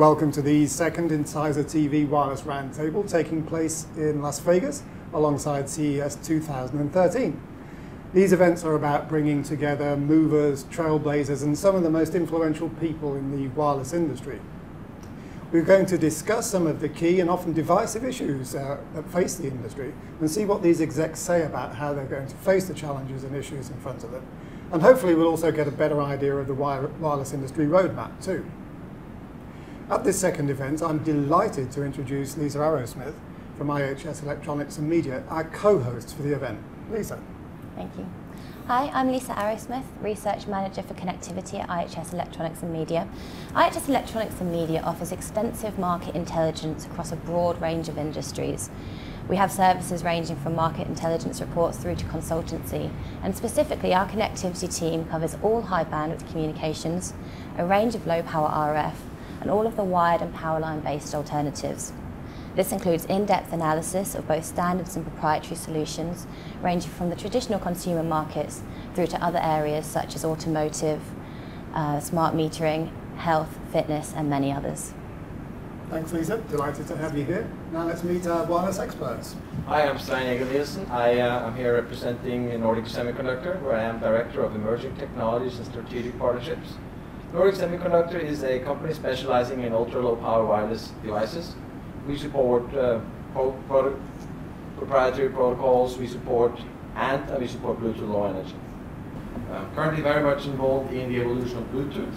welcome to the second Insider TV Wireless Roundtable taking place in Las Vegas alongside CES 2013. These events are about bringing together movers, trailblazers, and some of the most influential people in the wireless industry. We're going to discuss some of the key and often divisive issues that face the industry and see what these execs say about how they're going to face the challenges and issues in front of them. And hopefully we'll also get a better idea of the wireless industry roadmap too. At this second event, I'm delighted to introduce Lisa Arrowsmith from IHS Electronics and Media, our co-host for the event. Lisa. Thank you. Hi, I'm Lisa Arrowsmith, Research Manager for Connectivity at IHS Electronics and Media. IHS Electronics and Media offers extensive market intelligence across a broad range of industries. We have services ranging from market intelligence reports through to consultancy, and specifically our connectivity team covers all high bandwidth communications, a range of low power RF, and all of the wired and power line based alternatives. This includes in-depth analysis of both standards and proprietary solutions, ranging from the traditional consumer markets through to other areas such as automotive, smart metering, health, fitness, and many others. Thanks, Lisa. Delighted to have you here. Now let's meet our wireless experts. Hi, I'm Stein Egil Nielsen. I'm here representing Nordic Semiconductor, where I am Director of Emerging Technologies and Strategic Partnerships. Nordic Semiconductor is a company specializing in ultra-low power wireless devices. We support proprietary protocols, we support Bluetooth Low Energy. I'm currently very much involved in the evolution of Bluetooth,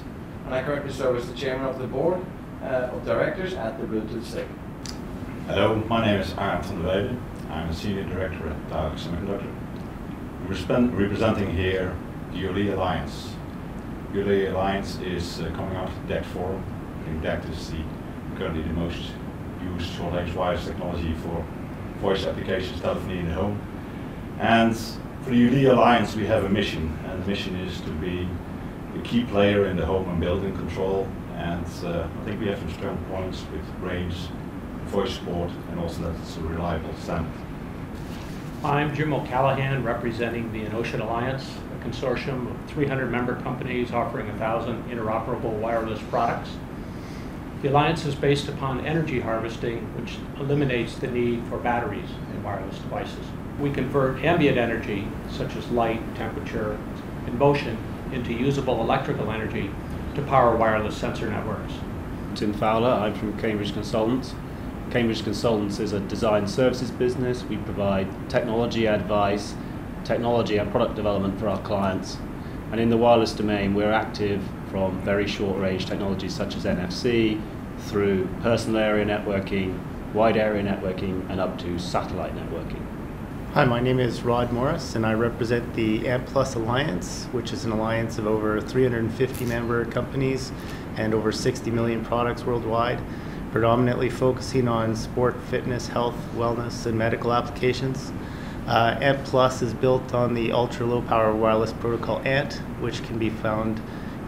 and I currently serve as the chairman of the board of directors at the Bluetooth segment. Hello, my name is Arjan van der Weyden. I'm a senior director at Nordic Semiconductor. I'm representing here the ULE Alliance. ULE Alliance is coming out of the DECT forum. I think DECT is currently the most used short-range wireless technology for voice applications, telephony in the home. And for the ULE Alliance we have a mission, and the mission is to be a key player in the home and building control. And I think we have some strong points with range, voice support, and also that it's a reliable standard. I'm Jim O'Callaghan, representing the Ocean Alliance, a consortium of 300 member companies offering 1,000 interoperable wireless products. The Alliance is based upon energy harvesting, which eliminates the need for batteries in wireless devices. We convert ambient energy, such as light, temperature, and motion, into usable electrical energy to power wireless sensor networks. Tim Fowler, I'm from Cambridge Consultants. Cambridge Consultants is a design services business. We provide technology advice, technology and product development for our clients. And in the wireless domain, we're active from very short range technologies such as NFC, through personal area networking, wide area networking, and up to satellite networking. Hi, my name is Rod Morris, and I represent the AMP Plus Alliance, which is an alliance of over 350 member companies and over 60 million products worldwide, predominantly focusing on sport, fitness, health, wellness, and medical applications. AMP Plus is built on the ultra-low power wireless protocol ANT, which can be found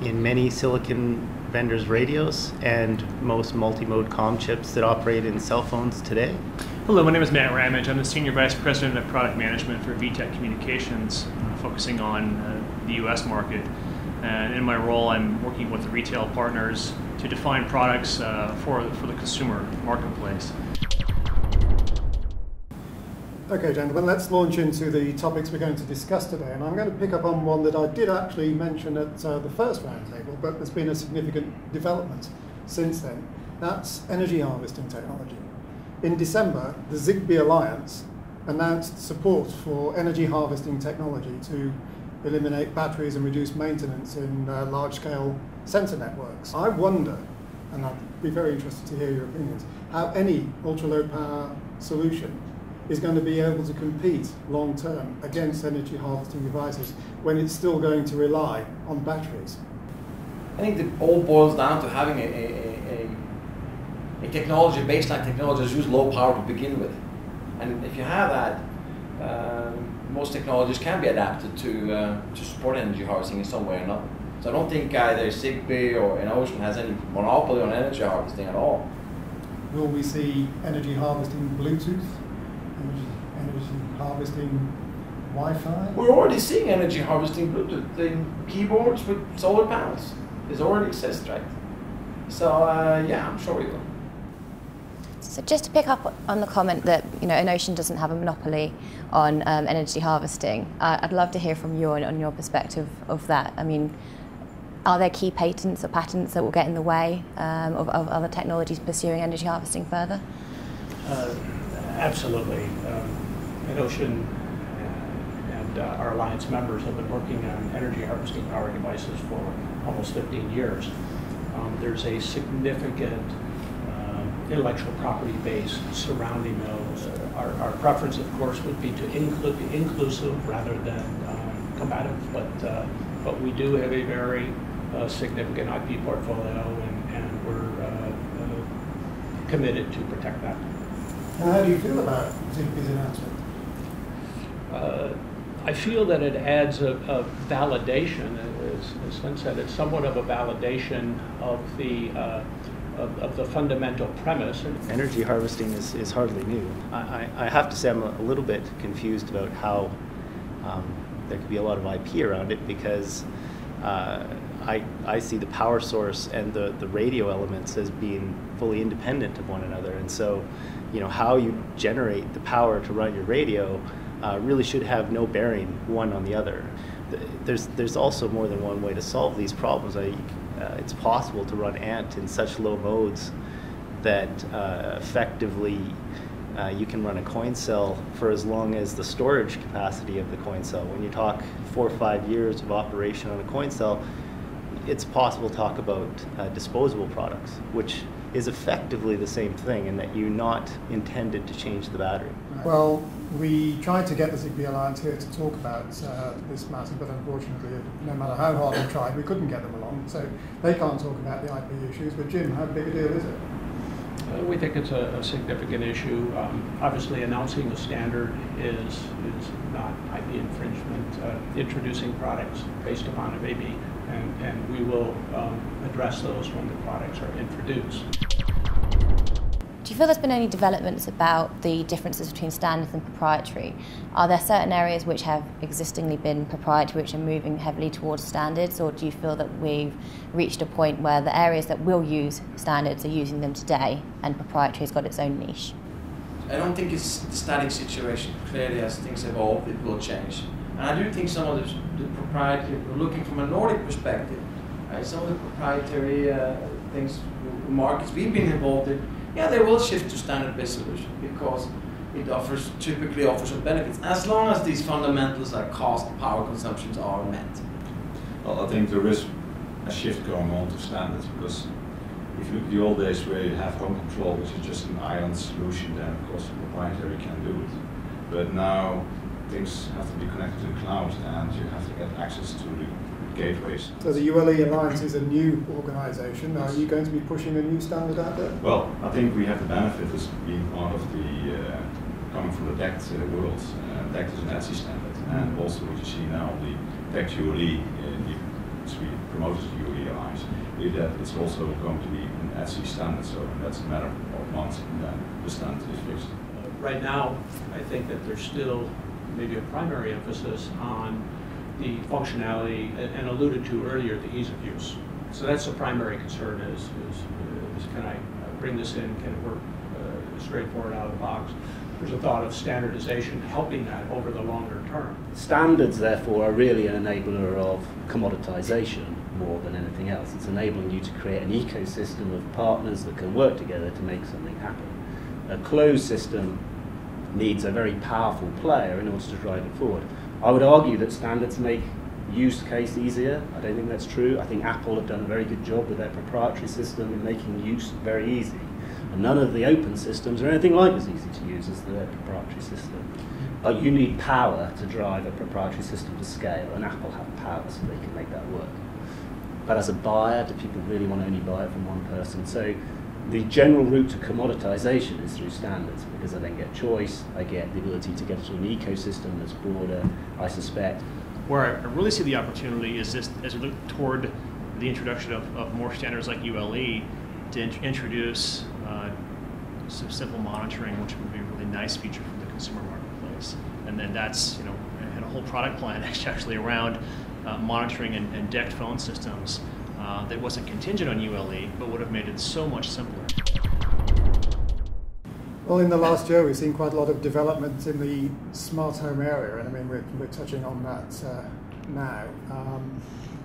in many silicon vendors' radios and most multi-mode comm chips that operate in cell phones today. Hello, my name is Matt Ramage. I'm the Senior Vice President of Product Management for VTech Communications, focusing on the US market. And in my role, I'm working with the retail partners to define products for the consumer marketplace. Okay, gentlemen, let's launch into the topics we're going to discuss today. And I'm going to pick up on one that I did actually mention at the first roundtable, but there's been a significant development since then. That's energy harvesting technology. In December, the Zigbee Alliance announced support for energy harvesting technology to eliminate batteries and reduce maintenance in large-scale sensor networks. I wonder, and I'd be very interested to hear your opinions, how any ultra-low power solution is going to be able to compete long-term against energy harvesting devices when it's still going to rely on batteries. I think it all boils down to having a technology, baseline technology that uses low power to begin with. And if you have that, most technologies can be adapted to support energy harvesting in some way or another. So I don't think either Zigbee or Ocean has any monopoly on energy harvesting at all. Will we see energy harvesting Bluetooth? Energy harvesting Wi-Fi? We're already seeing energy harvesting Bluetooth in keyboards with solar panels. It already exists, right? So yeah, I'm sure we will. So just to pick up on the comment that Inocean doesn't have a monopoly on energy harvesting, I'd love to hear from you on your perspective of that. I mean, are there key patents or patents that will get in the way of other technologies pursuing energy harvesting further? Absolutely. Inocean and our alliance members have been working on energy harvesting power devices for almost 15 years. There's a significant intellectual property base surrounding those. Our preference, of course, would be to be inclusive rather than combative, but we do have a very significant IP portfolio, and we're committed to protect that. And how do you feel about Zigbee announcement? I feel that it adds a validation, as Lynn said, it's somewhat of a validation of the fundamental premise. Energy harvesting is hardly new. I have to say I'm a little bit confused about how there could be a lot of IP around it, because I see the power source and the radio elements as being fully independent of one another, and so how you generate the power to run your radio really should have no bearing one on the other. There's also more than one way to solve these problems. It's possible to run ANT in such low modes that effectively you can run a coin cell for as long as the storage capacity of the coin cell. When you talk 4 or 5 years of operation on a coin cell, it's possible to talk about disposable products, which is effectively the same thing, in that you're not intended to change the battery. Well, we tried to get the Zigbee Alliance here to talk about this matter, but unfortunately, no matter how hard we tried, we couldn't get them along. So they can't talk about the IP issues. But Jim, how big a deal is it? We think it's a significant issue. Obviously, announcing a standard is not IP infringement. Introducing products based upon it may be, and we will address those when the products are introduced. Do you feel there's been any developments about the differences between standards and proprietary? Are there certain areas which have existingly been proprietary which are moving heavily towards standards, or do you feel that we've reached a point where the areas that will use standards are using them today and proprietary has got its own niche? I don't think it's a static situation. Clearly, as things evolve, it will change. And I do think some of the proprietary, looking from a Nordic perspective, some of the proprietary things, markets we've been involved in, yeah, they will shift to standard-based solution because it typically offers some benefits, as long as these fundamentals like cost, power consumptions are met. Well, I think there is a shift going on to standards, because if you look at the old days where you have home control, which is just an island solution, then of course proprietary can do it. But now things have to be connected to the cloud, and you have to get access to the gateways. So the ULE Alliance is a new organisation. Are you going to be pushing a new standard out there? Well, I think we have the benefit of being part of the, coming from the DECT world. DECT is an ETSI standard, and also what you see now, the DECT ULE, we promoted the ULE Alliance, it's also going to be an ETSI standard, so that's a matter of months, and then the standard is fixed. Right now, I think that there's still maybe a primary emphasis on the functionality, and alluded to earlier, the ease of use. So that's the primary concern is can I bring this in, can it work straightforward out of the box? There's a thought of standardization helping that over the longer term. Standards, therefore, are really an enabler of commoditization more than anything else. It's enabling you to create an ecosystem of partners that can work together to make something happen. A closed system needs a very powerful player in order to drive it forward. I would argue that standards make use case easier. I don't think that's true. I think Apple have done a very good job with their proprietary system in making use very easy. And none of the open systems are anything like as easy to use as their proprietary system. But you need power to drive a proprietary system to scale, and Apple have power so they can make that work. But as a buyer, do people really want to only buy it from one person? So the general route to commoditization is through standards, because I then get choice, I get the ability to get to an ecosystem that's broader, I suspect. Where I really see the opportunity is just as we look toward the introduction of more standards like ULE to introduce some simple monitoring, which would be a really nice feature for the consumer marketplace. And then that's, I had a whole product plan actually around monitoring and DECT phone systems that wasn't contingent on ULE, but would have made it so much simpler. Well, in the last year, we've seen quite a lot of development in the smart home area, and I mean, we're touching on that now.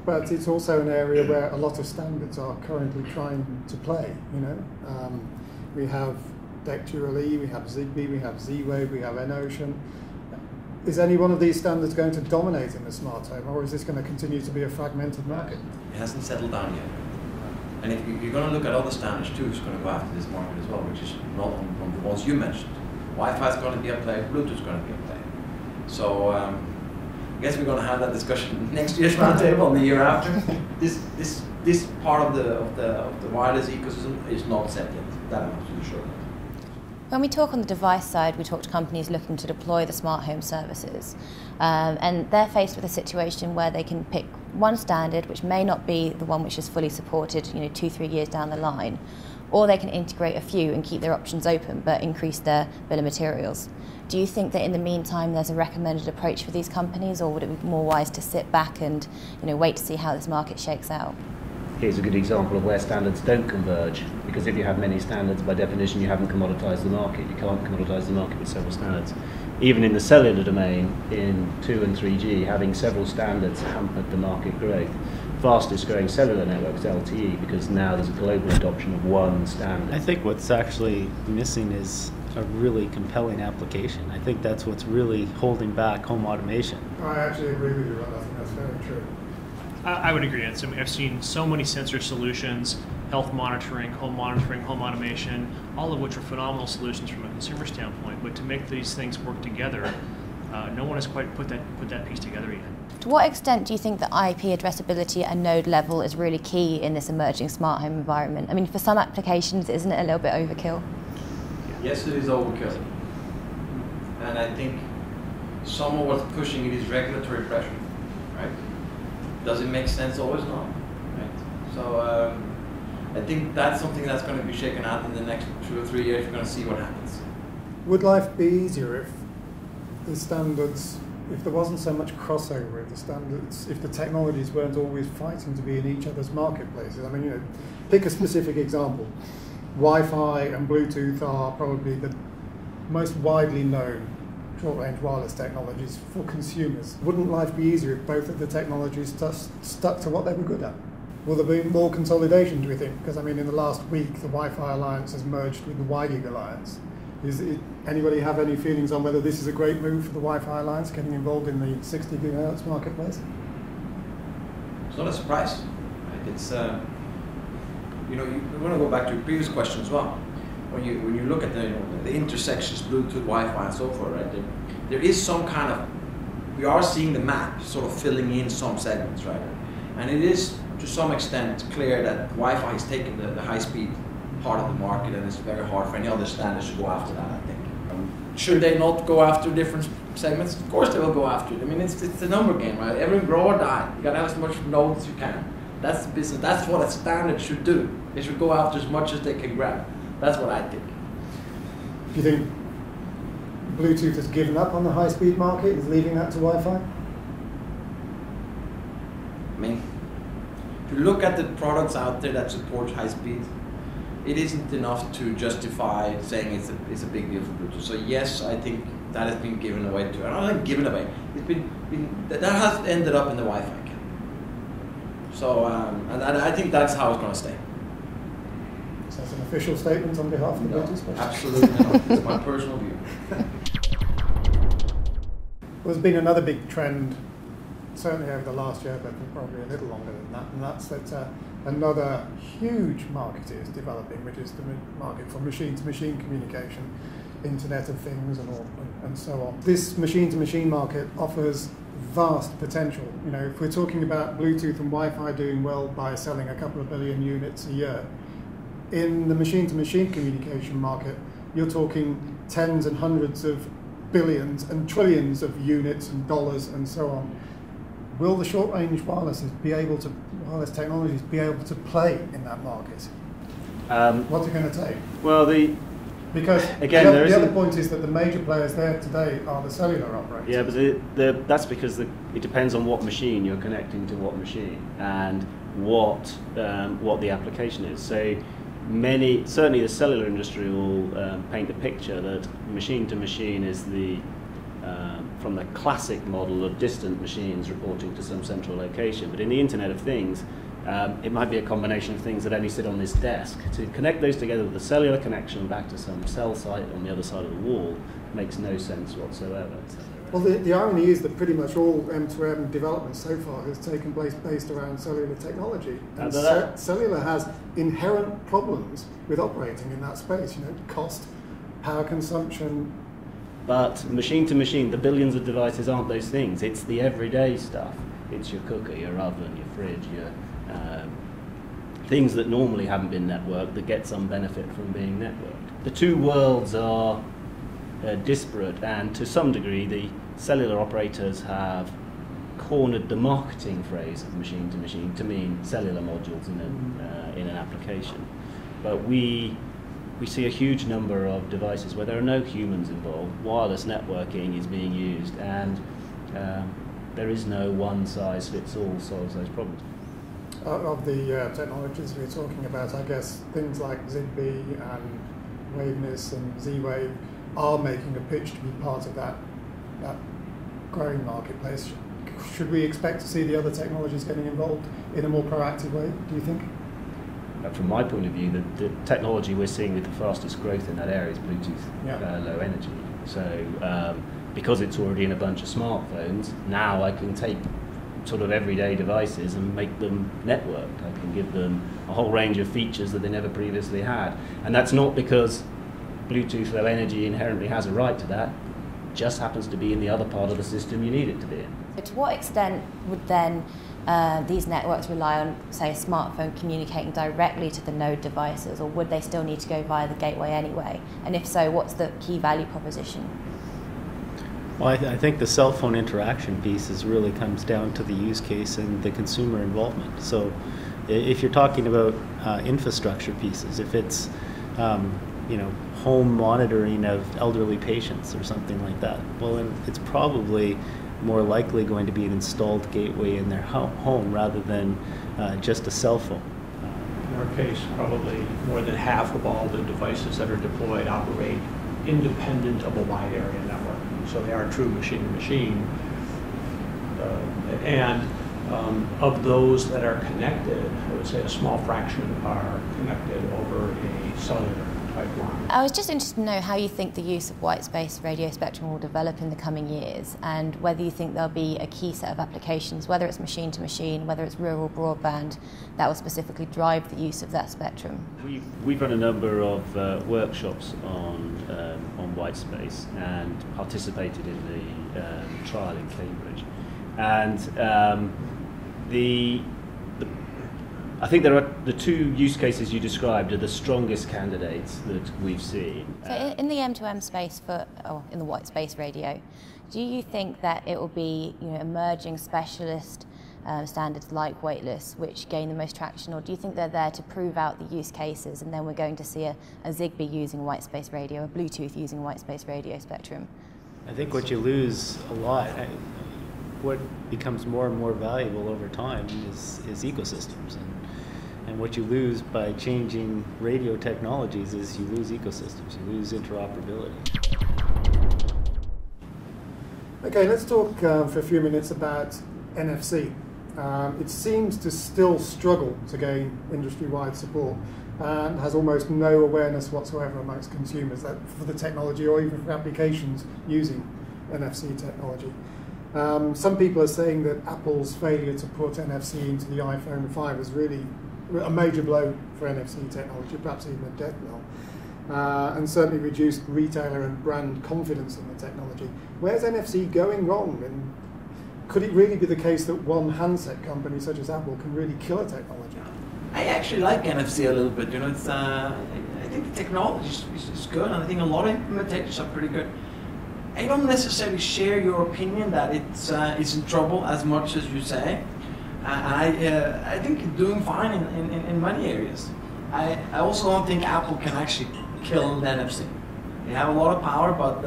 But it's also an area where a lot of standards are currently trying to play, you know. We have DECT ULE, we have Zigbee, we have Z-Wave, we have N-Ocean. Is any one of these standards going to dominate in the smart home, or is this going to continue to be a fragmented market? It hasn't settled down yet. And if you're going to look at other standards too, it's going to go after this market as well, which is not on the ones you mentioned. Wi-Fi is going to be a play, Bluetooth is going to be a play. So I guess we're going to have that discussion next year's roundtable and the year after. This part of the wireless ecosystem is not set yet. That I'm absolutely sure. When we talk on the device side, we talk to companies looking to deploy the smart home services, and they're faced with a situation where they can pick one standard, which may not be the one which is fully supported, 2-3 years down the line, or they can integrate a few and keep their options open, but increase their bill of materials. Do you think that in the meantime there's a recommended approach for these companies, or would it be more wise to sit back and wait to see how this market shakes out? Here's a good example of where standards don't converge, because if you have many standards, by definition you haven't commoditized the market. You can't commoditize the market with several standards. Even in the cellular domain, in 2 and 3G, having several standards hampered the market growth. Fastest growing cellular network is LTE, because now there's a global adoption of one standard. I think what's actually missing is a really compelling application. I think that's what's really holding back home automation. I actually agree with you, Rod. I think that's very true. I would agree. I've seen so many sensor solutions, health monitoring, home automation, all of which are phenomenal solutions from a consumer standpoint. But to make these things work together, no one has quite put that piece together yet. To what extent do you think that IP addressability at node level is really key in this emerging smart home environment? I mean, for some applications, isn't it a little bit overkill? Yes, it is overkill. And I think some of what's pushing it is regulatory pressure, right? Does it make sense? Always not, right? So I think that's something that's going to be shaken out in the next 2 or 3 years. We're going to see what happens. Would life be easier if the standards, if there wasn't so much crossover in the standards, if the technologies weren't always fighting to be in each other's marketplaces? I mean, pick a specific example. Wi-Fi and Bluetooth are probably the most widely known short-range wireless technologies for consumers. Wouldn't life be easier if both of the technologies stuck to what they were good at? Will there be more consolidation, do we think? Because, I mean, in the last week, the Wi-Fi Alliance has merged with the WiGig Alliance. Anybody have any feelings on whether this is a great move for the Wi-Fi Alliance, getting involved in the 60 gigahertz marketplace? It's not a surprise. Right? It's, you want to go back to your previous question as well. When you look at the intersections, Bluetooth, Wi-Fi, and so forth, right? There is some kind of, we are seeing the map sort of filling in some segments, right? And it is to some extent clear that Wi-Fi has taken the high-speed part of the market, and it's very hard for any other standards to go after that, I think. Should they not go after different segments? Of course they will go after it. I mean, it's a number game, right? Everyone grow or die. You got to have as much nodes as you can. That's the business. That's what a standard should do. They should go after as much as they can grab. That's what I think. Do you think Bluetooth has given up on the high-speed market, is leaving that to Wi-Fi? I mean, if you look at the products out there that support high speed, it isn't enough to justify saying it's a big deal for Bluetooth. So yes, I think that has been given away to. I don't think given away. It's been that has ended up in the Wi-Fi camp. So and I think that's how it's going to stay. So that's an official statement on behalf of the Bluetooth specialist? Absolutely not. It's my personal view. There's been another big trend, certainly over the last year, but probably a little longer than that, and that's that another huge market is developing, which is the market for machine-to-machine communication, Internet of Things and so on. This machine-to-machine market offers vast potential. If we're talking about Bluetooth and Wi-Fi doing well by selling a couple of billion units a year, in the machine-to-machine communication market, you're talking tens and hundreds of billions and trillions of units and dollars and so on. Will the short-range wireless technologies be able to play in that market? What's it going to take? Well, because again, the other point is that the major players there today are the cellular operators. Yeah, but that's because it depends on what machine you're connecting to what machine. And what the application is. So certainly the cellular industry will paint a picture that machine to machine is from the classic model of distant machines reporting to some central location. But in the Internet of Things, it might be a combination of things that only sit on this desk. To connect those together with a cellular connection back to some cell site on the other side of the wall makes no sense whatsoever. Well, the irony is that pretty much all M2M development so far has taken place based around cellular technology. And cellular has inherent problems with operating in that space, cost, power consumption. But machine to machine, the billions of devices aren't those things. It's the everyday stuff. It's your cooker, your oven, your fridge, your things that normally haven't been networked that get some benefit from being networked. The two worlds are disparate, and to some degree the cellular operators have cornered the marketing phrase of machine to mean cellular modules in an application. But we see a huge number of devices where there are no humans involved. Wireless networking is being used, and there is no one size fits all solves those problems. Of the technologies we're talking about, I guess things like Zigbee and Waveness and Z-Wave are making a pitch to be part of that growing marketplace. Should we expect to see the other technologies getting involved in a more proactive way, do you think? From my point of view, the technology we're seeing with the fastest growth in that area is Bluetooth Low Energy. So because it's already in a bunch of smartphones, now I can take sort of everyday devices and make them networked. I can give them a whole range of features that they never previously had. And that's not because Bluetooth Low Energy inherently has a right to that, it just happens to be in the other part of the system you need it to be in. So to what extent would then these networks rely on, say, a smartphone communicating directly to the node devices, or would they still need to go via the gateway anyway? And if so, what's the key value proposition? Well, I think the cell phone interaction piece really comes down to the use case and the consumer involvement. So if you're talking about infrastructure pieces, if it's home monitoring of elderly patients or something like that, well, then it's probably more likely going to be an installed gateway in their home rather than just a cell phone. In our case, probably more than half of all the devices that are deployed operate independent of a wide area network. So they are true machine-to-machine. Of those that are connected, I would say a small fraction are connected over a cellular pipeline. I was just interested to know how you think the use of white space radio spectrum will develop in the coming years, and whether you think there'll be a key set of applications, whether it's machine-to-machine, whether it's rural broadband, that will specifically drive the use of that spectrum. We've run a number of workshops on white space and participated in the trial in Cambridge. And I think there are the two use cases you described are the strongest candidates that we've seen. So in the M2M space in the white space radio, do you think that it will be emerging specialist standards like Wireless which gain the most traction, or do you think they're there to prove out the use cases and then we're going to see a Zigbee using white space radio, a Bluetooth using white space radio spectrum? I think what you lose a lot, what becomes more and more valuable over time is ecosystems. And what you lose by changing radio technologies is you lose ecosystems, you lose interoperability. Okay, let's talk for a few minutes about NFC. It seems to still struggle to gain industry-wide support and has almost no awareness whatsoever amongst consumers for the technology or even for applications using NFC technology. Some people are saying that Apple's failure to put NFC into the iPhone 5 is really a major blow for NFC technology, perhaps even a death knell, and certainly reduced retailer and brand confidence in the technology. Where's NFC going wrong, and could it really be the case that one handset company such as Apple can really kill a technology? I actually like NFC a little bit. It's I think the technology is good, and I think a lot of implementations are pretty good. I don't necessarily share your opinion that it's in trouble as much as you say. I think it's doing fine in many areas. I also don't think Apple can actually kill the NFC. They have a lot of power, but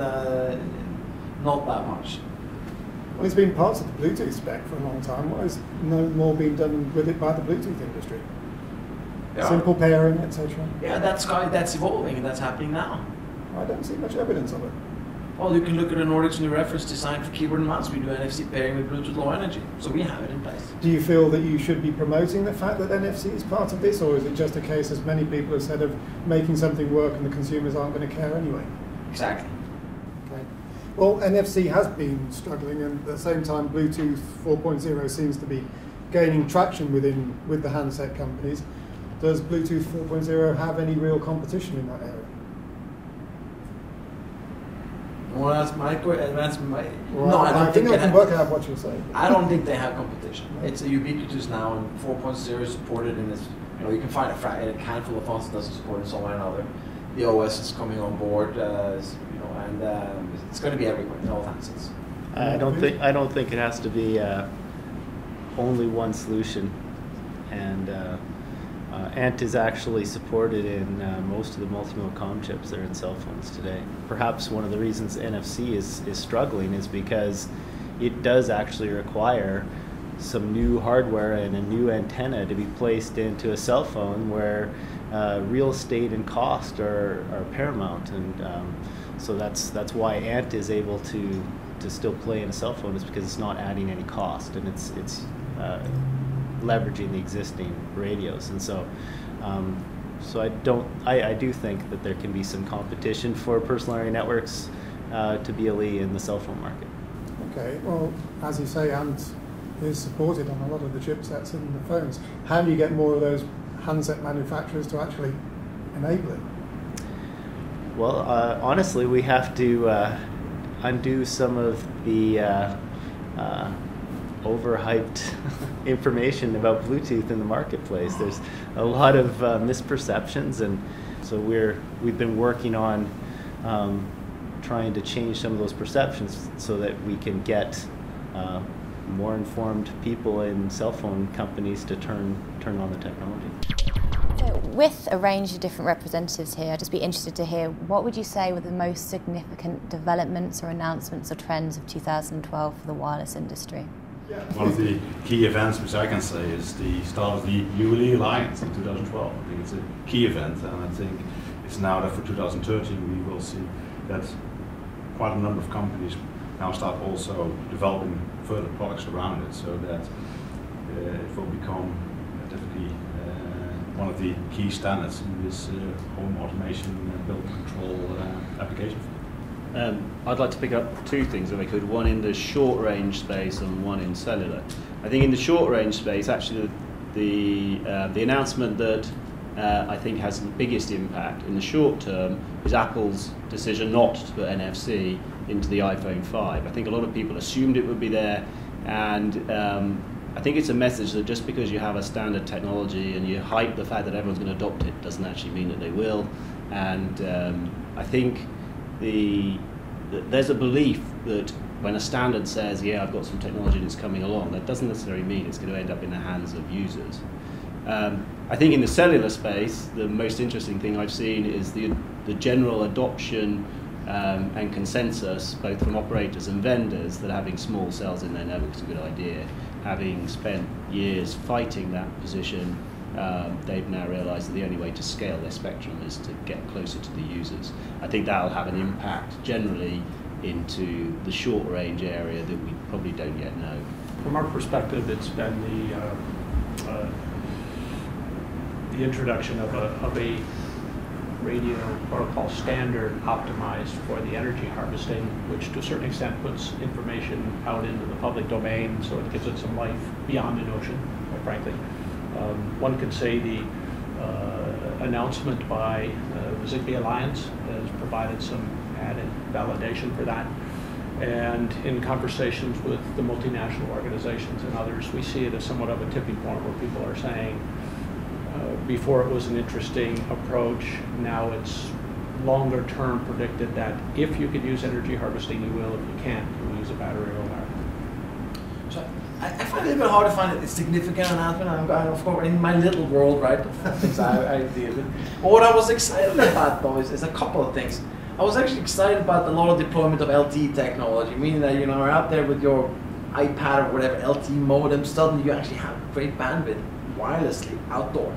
not that much. Well, it's been parts of the Bluetooth spec for a long time. Why is no more being done with it by the Bluetooth industry? Yeah. Simple pairing, etc. Yeah, that's evolving and that's happening now. I don't see much evidence of it. Well, you can look at the Nordic's new reference design for keyboard and mouse. We do NFC pairing with Bluetooth Low Energy, so we have it in place. Do you feel that you should be promoting the fact that NFC is part of this, or is it just a case, as many people have said, of making something work and the consumers aren't going to care anyway? Exactly. Okay. Well, NFC has been struggling, and at the same time, Bluetooth 4.0 seems to be gaining traction with the handset companies. Does Bluetooth 4.0 have any real competition in that area? Well, that's my question. Well, No, I don't think I can work out what you're saying. I don't think they have competition. It's a ubiquitous now, and 4.0 is supported in this. You can find a handful of phones that doesn't support it somewhere or another. The OS is coming on board, and it's going to be everywhere in all handsets. I don't think it has to be only one solution, and ANT is actually supported in most of the multimode comm chips that are in cell phones today. Perhaps one of the reasons NFC is struggling is because it does actually require some new hardware and a new antenna to be placed into a cell phone where real estate and cost are paramount, and so that's why ANT is able to still play in a cell phone, is because it's not adding any cost, and it's leveraging the existing radios. And so I do think that there can be some competition for personal area networks to BLE in the cell phone market. Okay, well, as you say, ANT is supported on a lot of the chipsets in the phones. How do you get more of those handset manufacturers to actually enable it? Well, honestly, we have to undo some of the overhyped information about Bluetooth in the marketplace. There's a lot of misperceptions, and so we've been working on trying to change some of those perceptions so that we can get more informed people in cell phone companies to turn on the technology. So with a range of different representatives here, I'd just be interested to hear, what would you say were the most significant developments or announcements or trends of 2012 for the wireless industry? One of the key events, which I can say, is the start of the ULE Alliance in 2012. I think it's a key event, and I think it's now that for 2013 we will see that quite a number of companies now start also developing further products around it, so that it will become definitely one of the key standards in this home automation building control application. I'd like to pick up two things if I could, one in the short range space and one in cellular. I think in the short range space, actually the announcement that I think has the biggest impact in the short term is Apple's decision not to put NFC into the iPhone 5. I think a lot of people assumed it would be there, and I think it's a message that just because you have a standard technology and you hype the fact that everyone's going to adopt it doesn't actually mean that they will. And I think there's a belief that when a standard says, yeah, I've got some technology that's coming along, that doesn't necessarily mean it's going to end up in the hands of users. I think in the cellular space, the most interesting thing I've seen is the general adoption and consensus, both from operators and vendors, that having small cells in their network is a good idea. Having spent years fighting that position, they've now realised that the only way to scale their spectrum is to get closer to the users. I think that'll have an impact generally into the short range area that we probably don't yet know. From our perspective, it's been the introduction of a radio protocol standard optimized for the energy harvesting, which to a certain extent puts information out into the public domain, so it gives it some life beyond the ocean, quite frankly. One could say the announcement by the Zigbee Alliance has provided some added validation for that. And in conversations with the multinational organizations and others, we see it as somewhat of a tipping point where people are saying, before it was an interesting approach, now it's longer term predicted that if you could use energy harvesting, you will. If you can't, you'll use a battery or wire. So I find it a bit hard to find a significant announcement. I'm of course in my little world, right, of things I deal with. But what I was excited about, though, is a couple of things. I was actually excited about a lot of deployment of LTE technology, meaning that you're out there with your iPad or whatever LTE modem, suddenly you actually have great bandwidth wirelessly outdoor.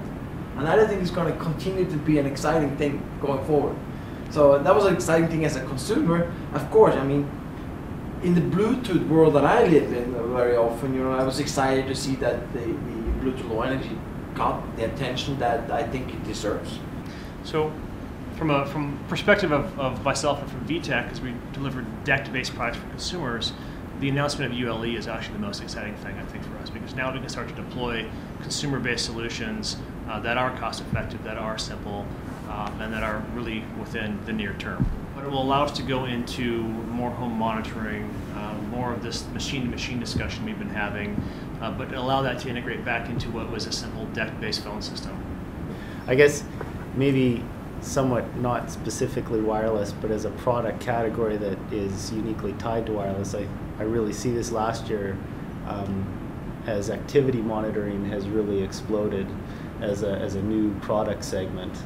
And I think it's going to continue to be an exciting thing going forward. So that was an exciting thing as a consumer. Of course, I mean, in the Bluetooth world that I live in very often, you know, I was excited to see that the Bluetooth Low Energy got the attention that I think it deserves. So from perspective of myself and from VTech, as we deliver DECT-based products for consumers, the announcement of ULE is actually the most exciting thing, I think, for us, because now we can start to deploy consumer-based solutions that are cost-effective, that are simple, and that are really within the near term. But it will allow us to go into more home monitoring, more of this machine-to-machine discussion we've been having, but allow that to integrate back into what was a simple DECT-based phone system. I guess maybe somewhat not specifically wireless, but as a product category that is uniquely tied to wireless, I really see this last year as activity monitoring has really exploded as a new product segment.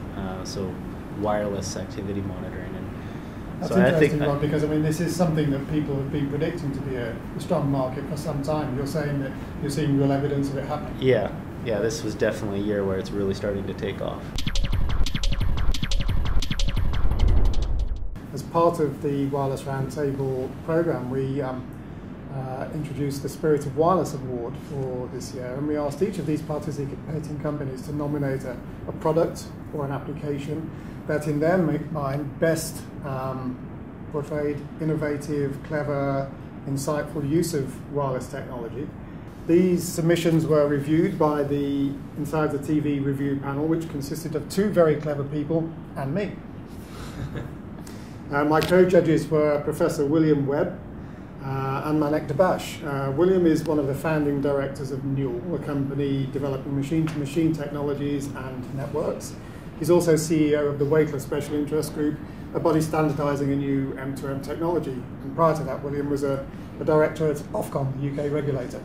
So wireless activity monitoring. And that's so interesting, I think Rod, because I mean this is something that people have been predicting to be a strong market for some time. You're saying that you're seeing real evidence of it happening. Yeah, this was definitely a year where it's really starting to take off. As part of the Wireless Roundtable program, we introduced the Spirit of Wireless Award for this year, and we asked each of these participating companies to nominate a product or an application that in their mind best portrayed innovative, clever, insightful use of wireless technology. These submissions were reviewed by the Inside the TV review panel, which consisted of 2 very clever people and me. My co-judges were Professor William Webb and Manek Dabash. William is one of the founding directors of Newell, a company developing machine-to-machine technologies and networks. He's also CEO of the Weightless Special Interest Group, a body standardising a new M2M technology. And prior to that, William was a director at Ofcom, the UK regulator.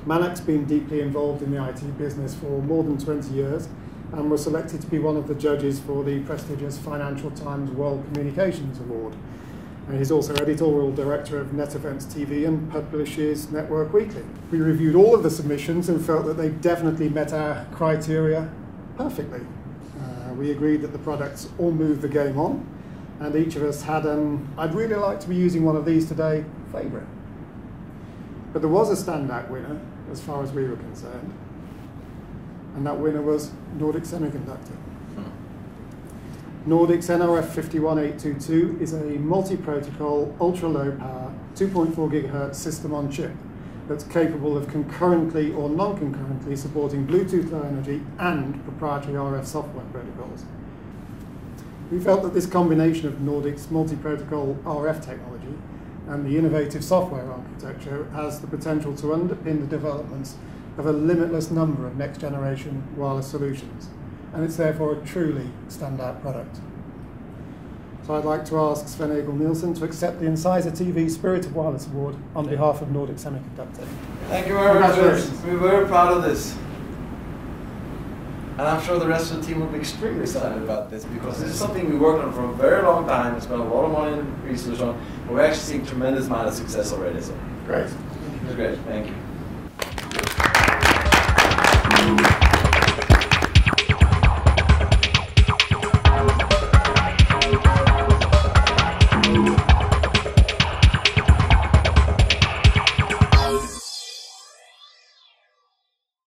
Manek's been deeply involved in the IT business for more than 20 years and was selected to be one of the judges for the prestigious Financial Times World Communications Award. And he's also editorial director of Net Events TV and publishes Network Weekly. We reviewed all of the submissions and felt that they definitely met our criteria perfectly. We agreed that the products all move the game on, and each of us had an "I'd really like to be using one of these today" favourite. But there was a standout winner as far as we were concerned, and that winner was Nordic Semiconductor. Nordic's NRF 51822 is a multi-protocol, ultra-low power, 2.4 gigahertz system on chip that's capable of concurrently or non-concurrently supporting Bluetooth Low Energy and proprietary RF software protocols. We felt that this combination of Nordic's multi-protocol RF technology and the innovative software architecture has the potential to underpin the developments of a limitless number of next-generation wireless solutions, and it's therefore a truly standout product. So I'd like to ask Sven Egil Nielsen to accept the Incisor TV Spirit of Wireless Award on behalf of Nordic Semiconductor. Thank you very much. We're very proud of this. And I'm sure the rest of the team will be extremely excited about this, because this is something we worked on for a very long time and spent a lot of money and research on, but we're actually seeing tremendous amount of success already. So Great. It's great. Thank you.